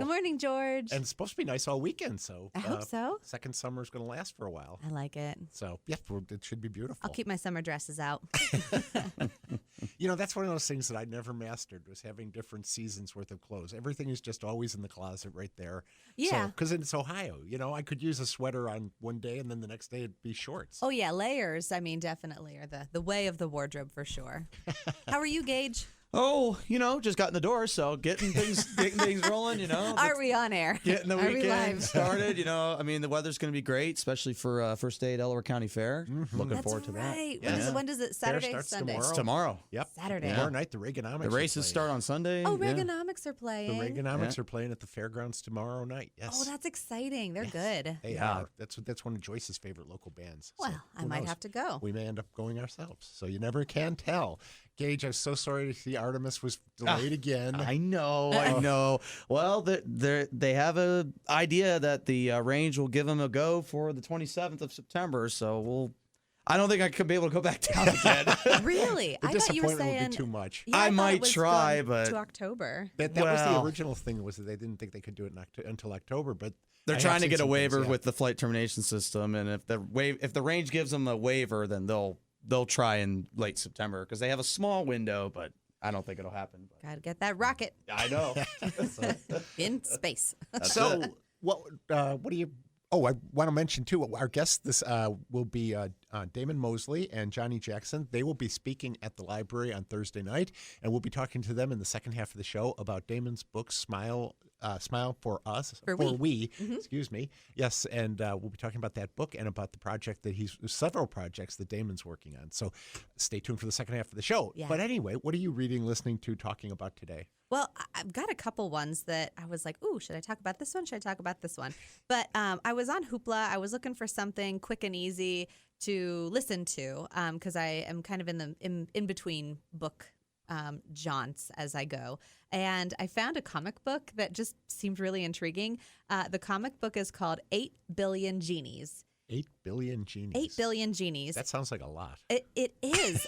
morning, George. And it's supposed to be nice all weekend, so I hope so. Second summer's going to last for a while. I like it. So, yeah, it should be beautiful. I'll keep my summer dresses out. That's one of those things that I never mastered, was having different seasons worth of clothes. Everything is just always in the closet right there. Yeah. Because it's Ohio. I could use a sweater on one day and then the next day it'd be shorts. Oh, yeah. Layers, definitely are the way of the wardrobe for sure. How are you, Gage? Oh, just got in the door, so getting things rolling, Are we on air? Getting the Are we weekend live? started, the weather's going to be great, especially for first day Delaware County Fair. Mm-hmm. Looking That's forward to that. right. Yeah. When does it? Saturday, starts Sunday? tomorrow. It's tomorrow. Yep. Saturday. Tomorrow night, the Reaganomics. The races start on Sunday. Oh, yeah. Reaganomics are playing. The Reaganomics are playing at the fairgrounds tomorrow night. Yes. Oh, that's exciting. They're good. They are. That's one of Joyce's favorite local bands. Well, So I who might knows? have to go. We may end up going ourselves. So you never can tell. Gage, I'm so sorry to see Artemis was delayed again. I know. Well, they have an idea that the range will give them a go for the 27th of September. So I don't think I could be able to go back down again. Really? The I thought you were disappointment saying would be too much. Yeah, I thought might it was try, going but to October. That was the Well- original thing, was that they didn't think they could do it until October, but they're I have trying to seen get a some things, waiver yeah. with the flight termination system, and if the range gives them a waiver, then they'll try in late September because they have a small window, but I don't think it'll happen. But Got to get that rocket I know. in space. So what do you? Oh, I want to mention too. Our guests this will be Damon Mosley and Johnnie Jackson. They will be speaking at the library on Thursday night, and we'll be talking to them in the second half of the show about Damon's book, Smile for Us, For We. Mm-hmm. Excuse me. Yes, and we'll be talking about that book and about the project that several projects that Damon's working on. So stay tuned for the second half of the show. Yeah. But anyway, what are you reading, listening to, talking about today? Well, I've got a couple ones that I was like, ooh, should I talk about this one? Should I talk about this one? But I was on Hoopla. I was looking for something quick and easy to listen to because I am kind of in between book jaunts as I go. And I found a comic book that just seemed really intriguing. The comic book is called 8 Billion Genies. 8 Billion Genies. 8 Billion Genies. That sounds like a lot. It is.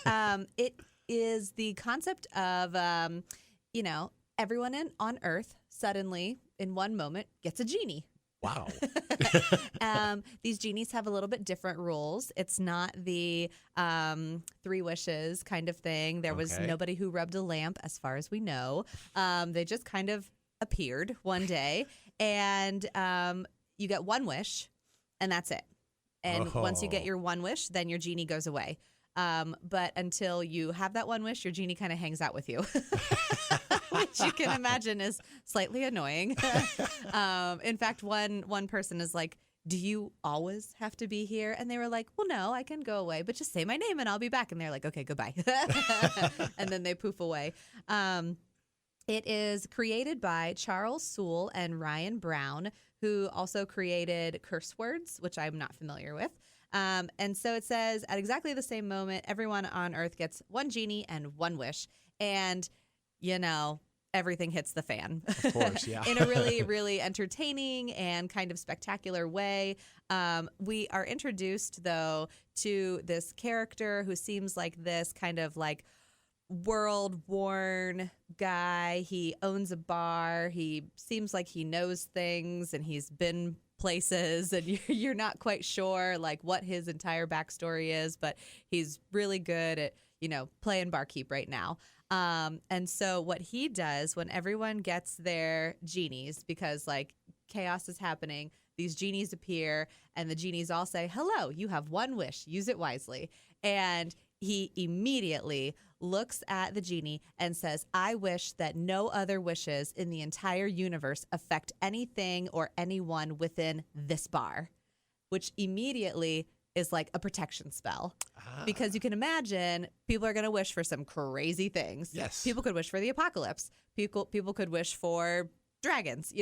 It is the concept of, everyone on Earth suddenly, in one moment, gets a genie. Wow. These genies have a little bit different rules. It's not the 3 wishes kind of thing. There was Okay. nobody who rubbed a lamp, as far as we know. They just kind of appeared one day, and you get one wish, and that's it. And once you get your one wish, then your genie goes away. But until you have that one wish, your genie kind of hangs out with you. Which you can imagine is slightly annoying. In fact, one person is like, do you always have to be here? And they were like, well, no, I can go away, but just say my name and I'll be back. And they're like, okay, goodbye. And then they poof away. It is created by Charles Soule and Ryan Brown, who also created Curse Words, which I'm not familiar with. And so it says, at exactly the same moment, everyone on Earth gets one genie and one wish. And, everything hits the fan. Of course, yeah. In a really, really entertaining and kind of spectacular way. We are introduced, though, to this character who seems like this kind of like world-worn guy. He owns a bar. He seems like he knows things, and he's been places, and you're not quite sure like what his entire backstory is, but he's really good at playing barkeep right now. And so what he does when everyone gets their genies, because like chaos is happening, these genies appear, and the genies all say, hello, you have one wish, use it wisely. And he immediately looks at the genie and says, I wish that no other wishes in the entire universe affect anything or anyone within this bar, which immediately is like a protection spell. Because you can imagine people are going to wish for some crazy things. Yes. People could wish for the apocalypse. People could wish for dragons,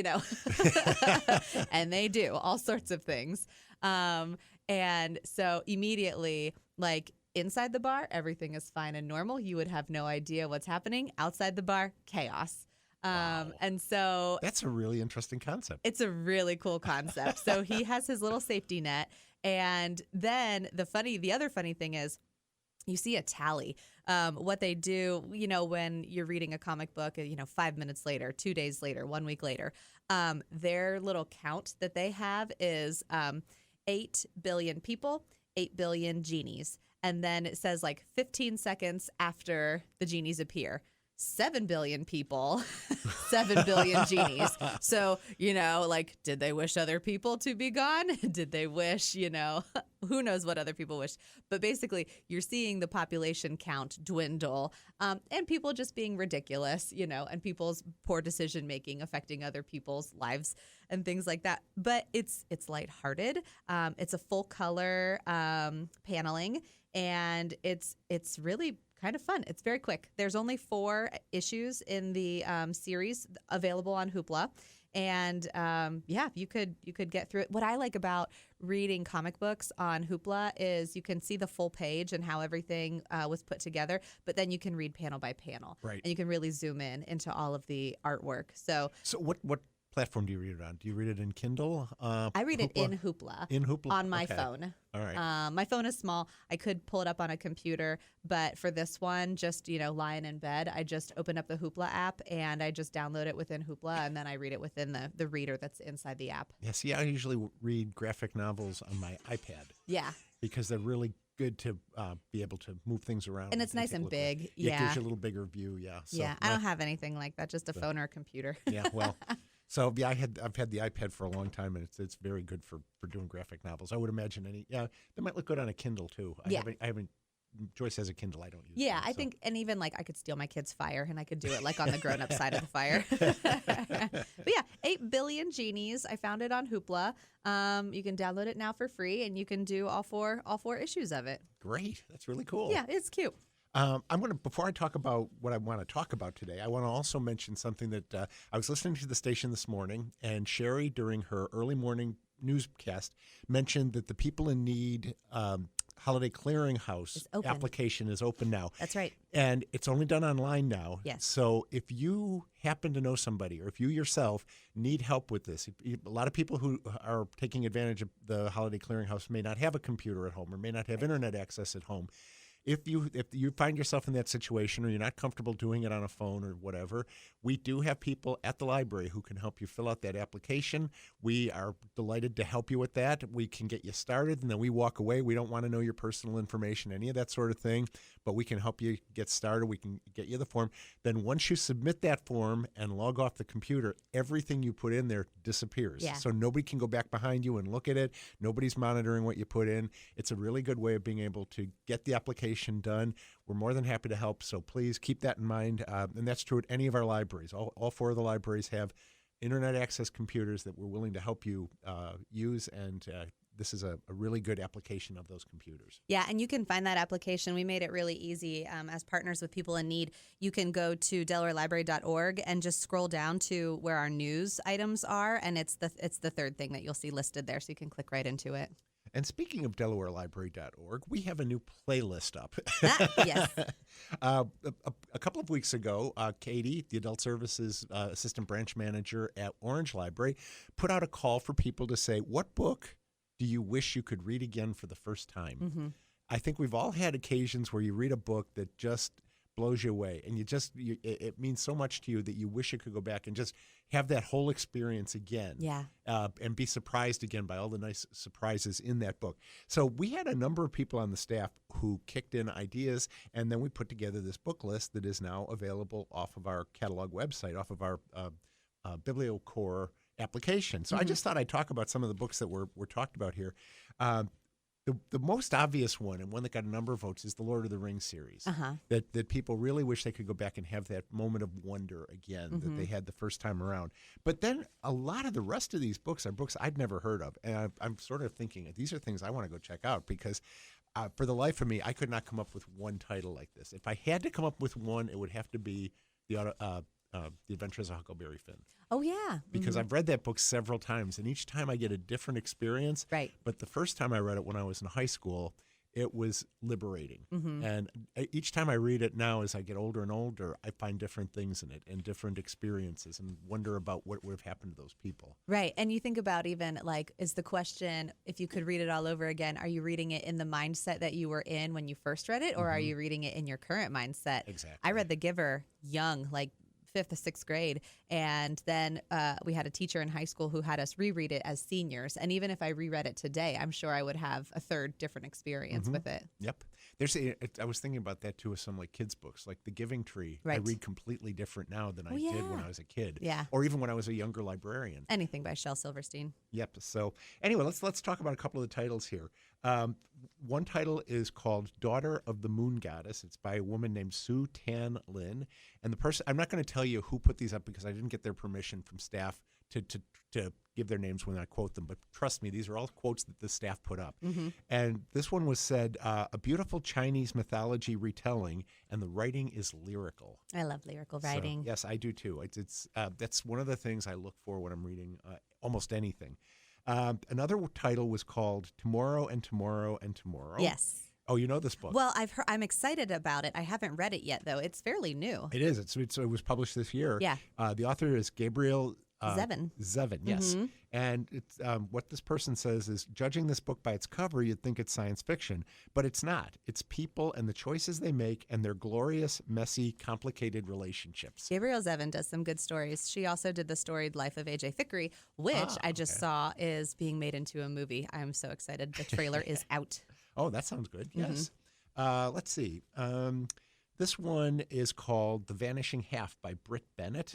and they do all sorts of things. And so immediately, like inside the bar, everything is fine and normal. You would have no idea what's happening. Outside the bar, chaos. Wow. And so That's a really interesting concept. it's a really cool concept. So he has his little safety net. And then the other funny thing is you see a tally what they do, when you're reading a comic book, 5 minutes later, 2 days later, 1 week later, their little count that they have is 8 billion people, 8 billion genies. And then it says 15 seconds after the genies appear, 7 billion people, 7 billion genies. So, did they wish other people to be gone? Did they wish, who knows what other people wish? But basically, you're seeing the population count dwindle and people just being ridiculous, and people's poor decision making affecting other people's lives and things like that. But it's lighthearted. It's a full color paneling, and it's really kind of fun. It's very quick. There's only 4 issues in the series available on Hoopla. And you could get through it. What I like about reading comic books on Hoopla is you can see the full page and how everything was put together, but then you can read panel by panel. Right. And you can really zoom in into all of the artwork. So what platform do you read it on? Do you read it in Kindle? I read it in Hoopla. In Hoopla? On my phone. All right. My phone is small. I could pull it up on a computer, but for this one, just, lying in bed, I just open up the Hoopla app and I just download it within Hoopla, and then I read it within the reader that's inside the app. Yeah, see, I usually read graphic novels on my iPad. Yeah. Because they're really good to be able to move things around. And it's nice and big. It gives you a little bigger view, yeah. So, yeah, I don't have anything like that, just a phone or a computer. Yeah, well... So yeah, I've had the iPad for a long time, and it's very good for doing graphic novels. I would imagine they might look good on a Kindle too. I haven't. Joyce has a Kindle. I don't use. Yeah, one, I think, and even I could steal my kid's Fire, and I could do it on the grown-up side of the Fire. But yeah, 8 Billion Genies. I found it on Hoopla. You can download it now for free, and you can do all four issues of it. Great, that's really cool. Yeah, it's cute. Before I talk about what I want to talk about today, I want to also mention something that I was listening to the station this morning, and Sherry, during her early morning newscast, mentioned that the People in Need Holiday Clearinghouse application is open now. That's right. And it's only done online now. Yes. So if you happen to know somebody, or if you yourself need help with this, a lot of people who are taking advantage of the Holiday Clearinghouse may not have a computer at home or may not have internet access at home. If you find yourself in that situation, or you're not comfortable doing it on a phone or whatever, we do have people at the library who can help you fill out that application. We are delighted to help you with that. We can get you started, and then we walk away. We don't want to know your personal information, any of that sort of thing, but we can help you get started. We can get you the form. Then once you submit that form and log off the computer, everything you put in there disappears. Yeah. So nobody can go back behind you and look at it. Nobody's monitoring what you put in. It's a really good way of being able to get the application done. We're more than happy to help, so please keep that in mind. And that's true at any of our libraries. All 4 of the libraries have internet access computers that we're willing to help you use, and this is a really good application of those computers. Yeah, and you can find that application. We made it really easy. As partners with People in Need, you can go to DelawareLibrary.org and just scroll down to where our news items are, and it's the 3rd thing that you'll see listed there, so you can click right into it. And speaking of DelawareLibrary.org, we have a new playlist up. Yes. A couple of weeks ago, Katie, the Adult Services Assistant Branch Manager at Orange Library, put out a call for people to say, what book do you wish you could read again for the first time? Mm-hmm. I think we've all had occasions where you read a book that just blows you away, and it means so much to you that you wish you could go back and just have that whole experience again. Yeah. And be surprised again by all the nice surprises in that book. So we had a number of people on the staff who kicked in ideas, and then we put together this book list that is now available off of our catalog website, off of our BiblioCore application. So I just thought I'd talk about some of the books that were talked about here. The most obvious one, and one that got a number of votes, is the Lord of the Rings series. That people really wish they could go back and have that moment of wonder again that they had the first time around. But then a lot of the rest of these books are books I'd never heard of. And I'm sort of thinking, these are things I want to go check out, because for the life of me, I could not come up with one title like this. If I had to come up with one, it would have to be The Adventures of Huckleberry Finn. Oh, yeah. Because I've read that book several times, and each time I get a different experience. Right. But the first time I read it when I was in high school, it was liberating. And each time I read it now, as I get older and older, I find different things in it and different experiences and wonder about what would have happened to those people. Right. And you think about even like, is the question, if you could read it all over again, are you reading it in the mindset that you were in when you first read it, or are you reading it in your current mindset? Exactly. I read The Giver young, like 5th or 6th grade. And then we had a teacher in high school who had us reread it as seniors. And even if I reread it today, I'm sure I would have a third different experience with it. Yep. I was thinking about that too with some like kids' books, like The Giving Tree. I Right. read completely different now than I did when I was a kid. Yeah. Or even when I was a younger librarian. Anything by Shel Silverstein. Yep. So anyway, let's talk about a couple of the titles here. One title is called Daughter of the Moon Goddess. It's by a woman named Sue Tan Lin. And the person, I'm not going to tell you who put these up because I didn't get their permission from staff to give their names when I quote them. But trust me, these are all quotes that the staff put up. And this one was said, a beautiful Chinese mythology retelling, and the writing is lyrical. I love lyrical writing. So, yes, I do too. That's one of the things I look for when I'm reading almost anything. Another title was called Tomorrow and Tomorrow and Tomorrow. Yes. Oh, you know this book? Well, I'm excited about it. I haven't read it yet, though. It's fairly new. It is. It was published this year. Yeah. The author is Gabriel Zevin. Zevin, yes. And it's what this person says is, judging this book by its cover, you'd think it's science fiction, but it's not. It's people and the choices they make and their glorious, messy, complicated relationships. Gabrielle Zevin does some good stories. She also did the storied life of A.J. Thickery, which I just saw is being made into a movie. I'm so excited. The trailer is out. Oh, that sounds good. Yes. Let's see. This one is called The Vanishing Half by Britt Bennett.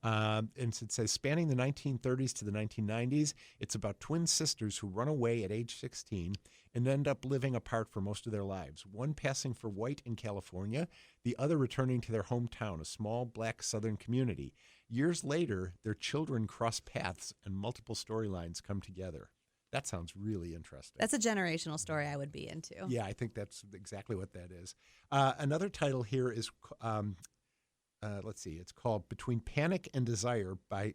And it says, spanning the 1930s to the 1990s, it's about twin sisters who run away at age 16 and end up living apart for most of their lives. One passing for white in California, the other returning to their hometown, a small black southern community. Years later, their children cross paths and multiple storylines come together. That sounds really interesting. That's a generational story I would be into. Yeah, I think that's exactly what that is. Another title here is, let's see, it's called Between Panic and Desire by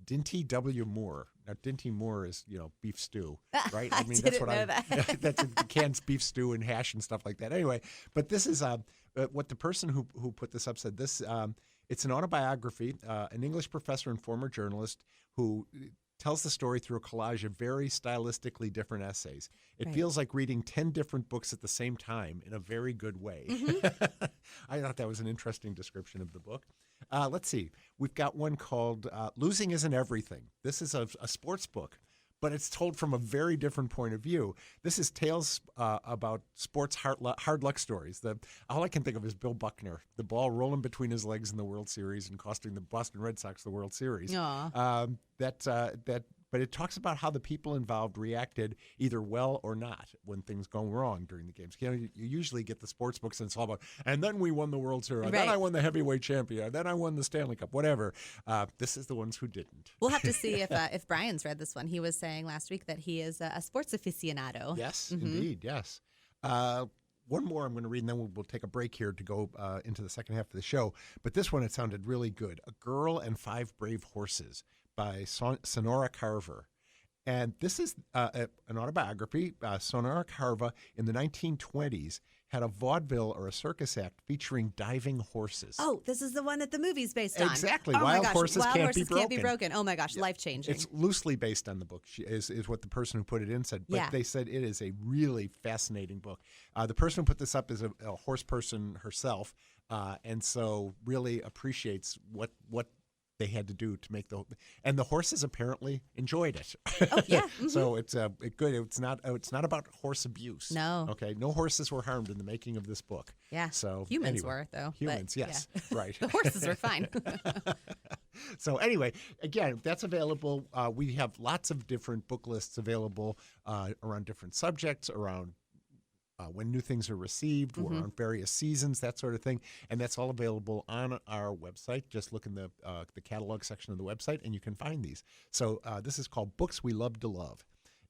Dinty W. Moore. Now, Dinty Moore is, beef stew, right? I mean, that's what know that. That's a canned beef stew and hash and stuff like that. Anyway, but this is what the person who put this up said. This it's an autobiography. An English professor and former journalist who tells the story through a collage of very stylistically different essays. It feels like reading 10 different books at the same time in a very good way. I thought that was an interesting description of the book. Let's see. We've got one called Losing Isn't Everything. This is a sports book, but it's told from a very different point of view. This is tales about sports hard luck stories. All I can think of is Bill Buckner, the ball rolling between his legs in the World Series and costing the Boston Red Sox the World Series. But it talks about how the people involved reacted either well or not when things go wrong during the games. You usually get the sports books and it's all about, and then we won the World Series, then I won the heavyweight champion, then I won the Stanley Cup, whatever. This is the ones who didn't. We'll have to see if Brian's read this one. He was saying last week that he is a sports aficionado. Yes, indeed, yes. One more I'm going to read, and then we'll take a break here to go into the second half of the show. But this one, it sounded really good. A Girl and Five Brave Horses by Sonora Carver. And this is an autobiography. Sonora Carver in the 1920s had a vaudeville or a circus act featuring diving horses. Oh, this is the one that the movie's based on. Exactly. Oh Wild my gosh. Horses Wild Can't Horses Be Can't Be Broken. Broken. Oh my gosh, life-changing. It's loosely based on the book, is what the person who put it in said. But they said it is a really fascinating book. The person who put this up is a horse person herself, and so really appreciates what they had to do to make and the horses apparently enjoyed it. Oh yeah. So it's good. It's not about horse abuse. No. Okay. No horses were harmed in the making of this book. Yeah. So humans were though. Humans, yes. Yeah. Right. The horses were fine. So anyway, again, that's available. We have lots of different book lists available around different subjects, around when new things are received, or on various seasons, that sort of thing. And that's all available on our website. Just look in the catalog section of the website, and you can find these. So this is called Books We Love to Love.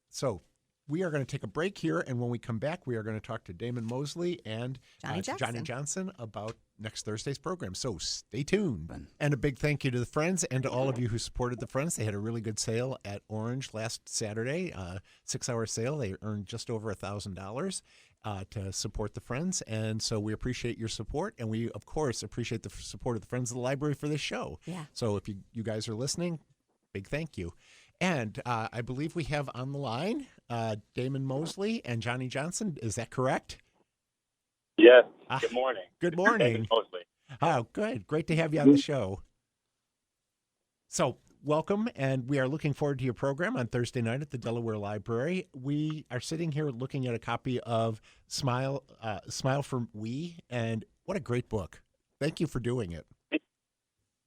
So we are going to take a break here, and when we come back, we are going to talk to Damon Mosley and Johnny Johnson about next Thursday's program. So stay tuned. And a big thank you to the Friends and to all of you who supported the Friends. They had a really good sale at Orange last Saturday, 6-hour sale. They earned just over $1,000. to support the Friends. And so we appreciate your support. And we, of course, appreciate the support of the Friends of the Library for this show. Yeah. So if you guys are listening, big thank you. And I believe we have on the line Damon Mosley and Johnnie Johnson. Is that correct? Yes. Good morning. Good morning. Mosley. Oh, good. Great to have you on the show. So welcome, and we are looking forward to your program on Thursday night at the Delaware Library. We are sitting here looking at a copy of Smile from We, and what a great book. Thank you for doing it.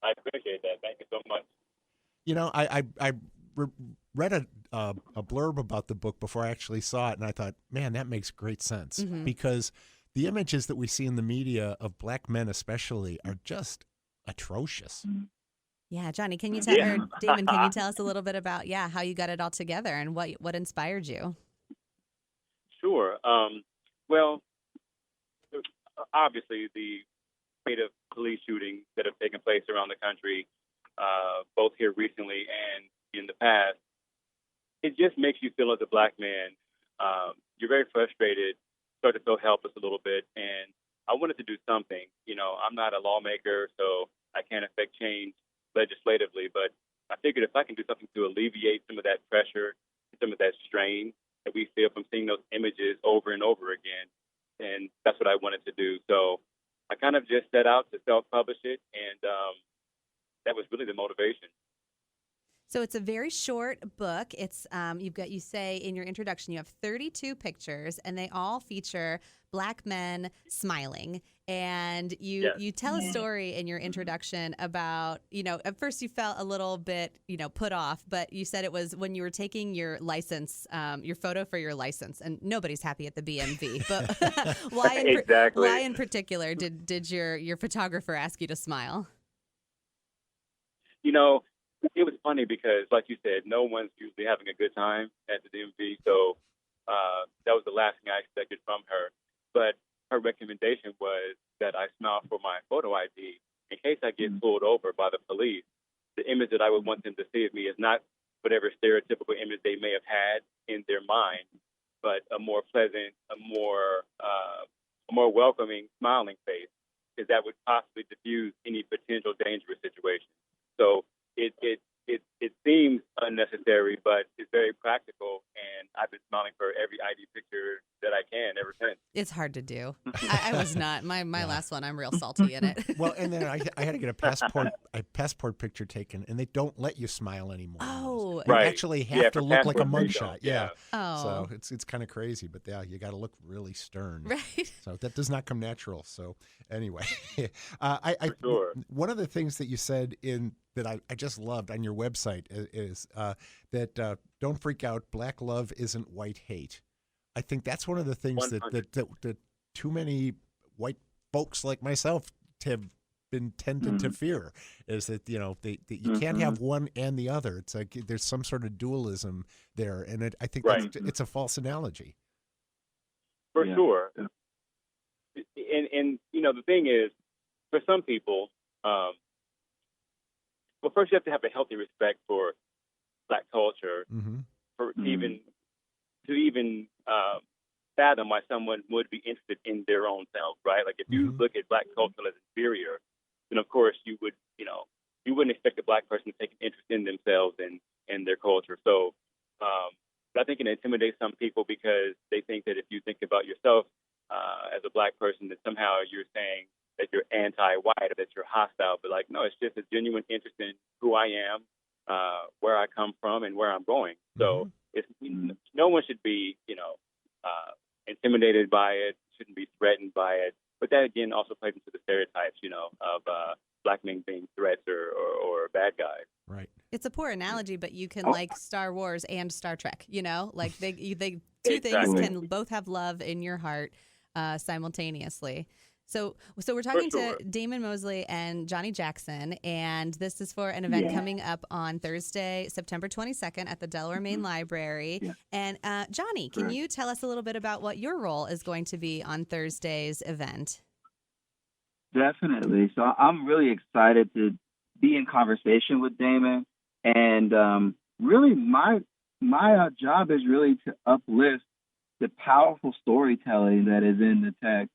I appreciate that. Thank you so much. You know, I read a blurb about the book before I actually saw it, and I thought, man, that makes great sense, because the images that we see in the media of black men especially are just atrocious. Yeah, Johnnie, can you tell, or Damon, can you tell us a little bit about, how you got it all together and what inspired you? Sure. Well, obviously the rate of police shootings that have taken place around the country, both here recently and in the past, it just makes you feel as a black man, you're very frustrated, start to feel helpless a little bit, and I wanted to do something. You know, I'm not a lawmaker, so I can't affect change legislatively, but I figured if I can do something to alleviate some of that pressure, some of that strain that we feel from seeing those images over and over again, and that's what I wanted to do. So I kind of just set out to self-publish it, and that was really the motivation. So it's a very short book. It's you say in your introduction you have 32 pictures, and they all feature black men smiling. And you tell a story in your introduction about, at first you felt a little bit, put off, but you said it was when you were taking your license, your photo for your license, and nobody's happy at the BMV. But why in particular did your photographer ask you to smile? It was funny because, like you said, no one's usually having a good time at the DMV. So that was the last thing I expected from her. But her recommendation was that I smile for my photo ID in case I get pulled over by the police. The image that I would want them to see of me is not whatever stereotypical image they may have had in their mind, but a more pleasant, a more welcoming, smiling face, because that would possibly diffuse any potential dangerous situation. So it seems unnecessary, but it's very practical, and I've been smiling for every ID picture that I can ever since. It's hard to do. I was not. My last one, I'm real salty in it. Well, and then I had to get a passport picture taken, and they don't let you smile anymore. Oh, you right. actually have to look like a mugshot. Yeah. Oh. So it's kind of crazy, but you got to look really stern. Right. So that does not come natural. So anyway, For sure. One of the things that you said that I just loved on your website is that don't freak out. Black love isn't white hate. I think that's one of the things that too many white folks like myself have been tended to fear, is that that you can't have one and the other. It's like there's some sort of dualism there, and I think it's a false analogy. For sure. And the thing is, for some people, well, first you have to have a healthy respect for Black culture, for even fathom why someone would be interested in their own self, right? Like if you look at Black culture as inferior, then of course you wouldn't expect a Black person to take an interest in themselves and their culture. So I think it intimidates some people because they think that if you think about yourself as a Black person, that somehow you're saying that you're anti-white or that you're hostile. But no, it's just a genuine interest in who I am, where I come from, and where I'm going. So no one should be, intimidated by it, shouldn't be threatened by it. But that, again, also plays into the stereotypes, of Black men being threats or bad guys. Right. It's a poor analogy, but you can like Star Wars and Star Trek, like they two things can both have love in your heart simultaneously. So we're talking to Damon Mosley and Johnnie Jackson, and this is for an event coming up on Thursday, September 22nd at the Delaware Main Library. Yeah. And Johnnie, can you tell us a little bit about what your role is going to be on Thursday's event? Definitely. So I'm really excited to be in conversation with Damon, and really my job is really to uplift the powerful storytelling that is in the text.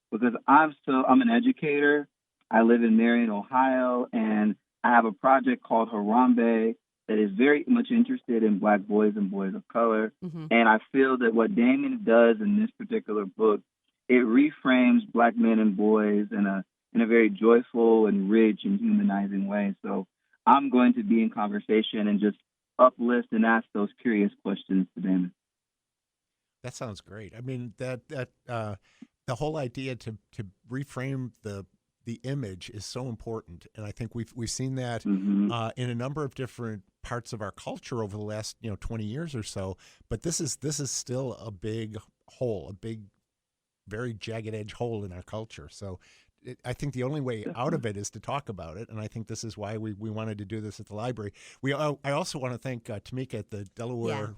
Because I'm an educator. I live in Marion, Ohio, and I have a project called Harambe that is very much interested in Black boys and boys of color. Mm-hmm. And I feel that what Damon does in this particular book, it reframes Black men and boys in a very joyful and rich and humanizing way. So I'm going to be in conversation and just uplift and ask those curious questions to Damon. That sounds great. I mean, the whole idea to reframe the image is so important, and I think we've seen that Mm-hmm. In a number of different parts of our culture over the last 20 years or so. But this is still a big hole, a big, very jagged edge hole in our culture. So I think the only way out of it is to talk about it, and I think this is why we wanted to do this at the library. I also want to thank Tamika at the Delaware.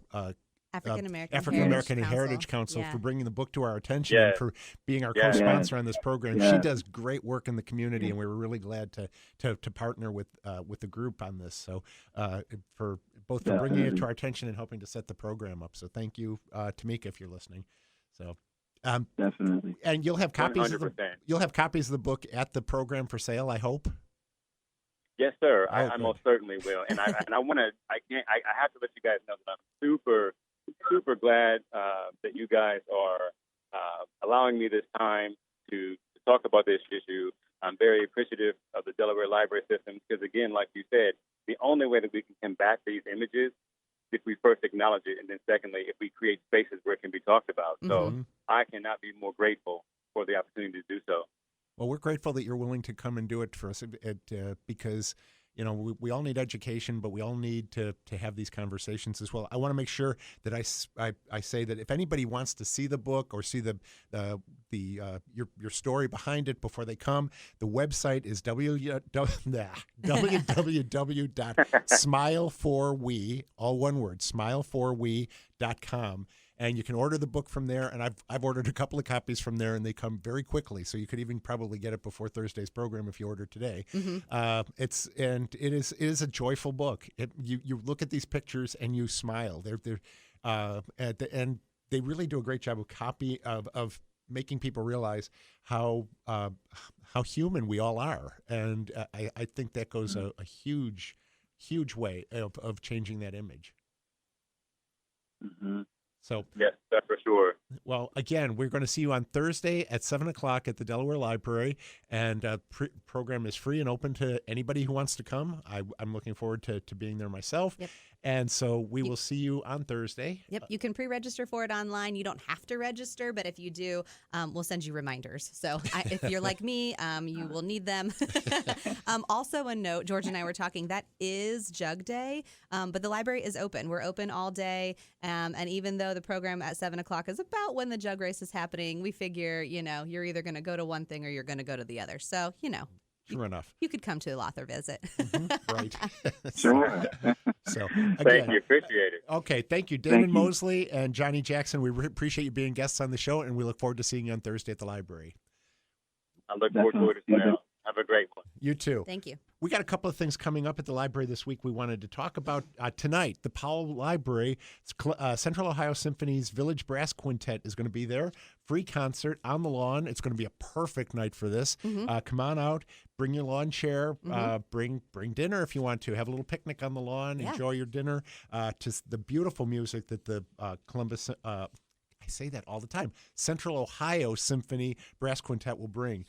African American and Heritage Council for bringing the book to our attention Yes. and for being our Yes. co-sponsor on this program. Yes. She does great work in the community, and we were really glad to partner with the group on this. So for bringing it to our attention and helping to set the program up. So thank you, Tamika, if you're listening. So Definitely. and you'll have copies of 100%. the book at the program for sale, I hope. Yes, sir. Oh, I good. most certainly will. And I want to. I have to let you guys know that I'm super glad that you guys are allowing me this time to talk about this issue. I'm very appreciative of the Delaware Library System because, again, like you said, the only way that we can combat these images if we first acknowledge it, and then secondly, if we create spaces where it can be talked about. So I cannot be more grateful for the opportunity to do so. Well, we're grateful that you're willing to come and do it for us because, we all need education, but we all need to have these conversations as well. I want to make sure that I say that if anybody wants to see the book or see your story behind it before they come, the website is www.smile4we, all one word, smile4we.com. And you can order the book from there, and I've ordered a couple of copies from there, and they come very quickly. So you could even probably get it before Thursday's program if you order today. It is a joyful book. You look at these pictures and you smile. And they really do a great job of making people realize how human we all are, and I think that goes a huge way of changing that image. Mm-hmm. So Yes, that's for sure. Well, again, we're going to see you on Thursday at 7:00 at the Delaware Library, and program is free and open to anybody who wants to come. I'm looking forward to being there myself. Yep. And so we will see you on Thursday. Yep, you can pre-register for it online. You don't have to register, but if you do, we'll send you reminders. So if you're like me, you will need them. Also a note, George and I were talking, that is Jug Day, but the library is open. We're open all day, and even though the program at 7:00 is about when the jug race is happening, we figure, you're either going to go to one thing or you're going to go to the other. So, Sure enough. You could come to the author visit. Right. Sure. So Thank again, you. Appreciate it. okay, thank you, Damon Thank you. Mosley and Johnnie Jackson. We appreciate you being guests on the show, and we look forward to seeing you on Thursday at the library. I look forward to it as well. Have a great one. You too. Thank you. We got a couple of things coming up at the library this week we wanted to talk about. Tonight, the Powell Library, Central Ohio Symphony's Village Brass Quintet is going to be there. Free concert on the lawn. It's going to be a perfect night for this. Come on out. Bring your lawn chair. Bring dinner if you want to. Have a little picnic on the lawn. Yeah. Enjoy your dinner. To the beautiful music that the Columbus I say that all the time. Central Ohio Symphony Brass Quintet will bring.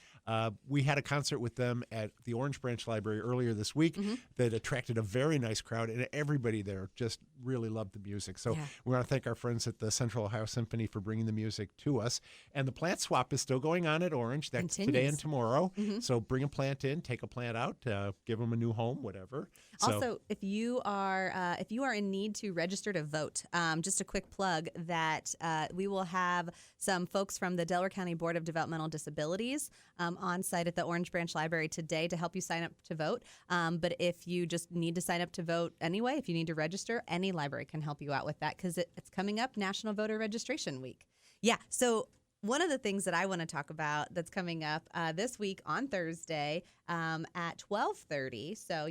We had a concert with them at the Orange Branch Library earlier this week that attracted a very nice crowd, and everybody there just really loved the music. So we want to thank our friends at the Central Ohio Symphony for bringing the music to us. And the plant swap is still going on at Orange. That's today and tomorrow. So bring a plant in, take a plant out, give them a new home, whatever. Also, if you are in need to register to vote, just a quick plug that we will have some folks from the Delaware County Board of Developmental Disabilities on site at the Orange Branch Library today to help you sign up to vote. But if you just need to sign up to vote anyway, if you need to register, any library can help you out with that because it's coming up National Voter Registration Week. Yeah, so one of the things that I want to talk about that's coming up this week on Thursday at 12:30. So,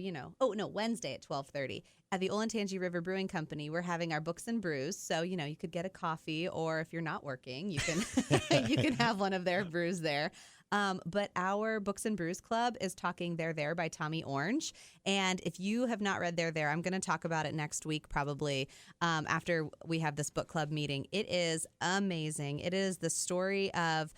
Wednesday at 12:30 at the Olentangy River Brewing Company. We're having our Books and Brews. So, you could get a coffee, or if you're not working, you can you can have one of their brews there. But our Books and Brews Club is talking They're There by Tommy Orange. And if you have not read They're There, I'm going to talk about it next week probably after we have this book club meeting. It is amazing. It is the story of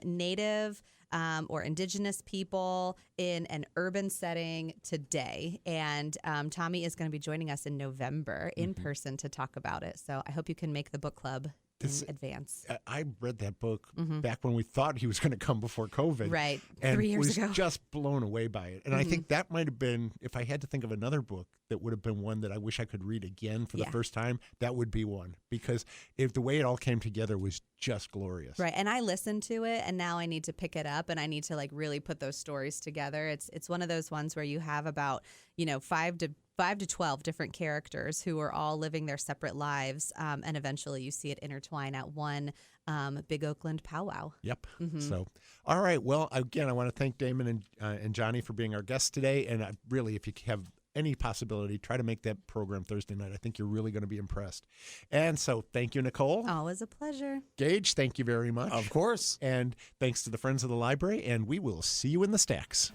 Native or Indigenous people in an urban setting today. And Tommy is going to be joining us in November in person to talk about it. So I hope you can make the book club in advance. I read that book back when we thought he was going to come before COVID. Right. And 3 years ago. was just blown away by it. And I think that might have been, if I had to think of another book that would have been one that I wish I could read again for the first time, that would be one. Because if the way it all came together was just glorious. Right. And I listened to it, and now I need to pick it up, and I need to really put those stories together. It's one of those ones where you have about, 5 to 12 different characters who are all living their separate lives, and eventually you see it intertwine at one big Oakland powwow. Yep. So, all right. Well, again, I want to thank Damon and Johnnie for being our guests today. And really, if you have any possibility, try to make that program Thursday night. I think you're really going to be impressed. And so thank you, Nicole. Always a pleasure. Gage, thank you very much. Of course. And thanks to the Friends of the Library. And we will see you in the stacks.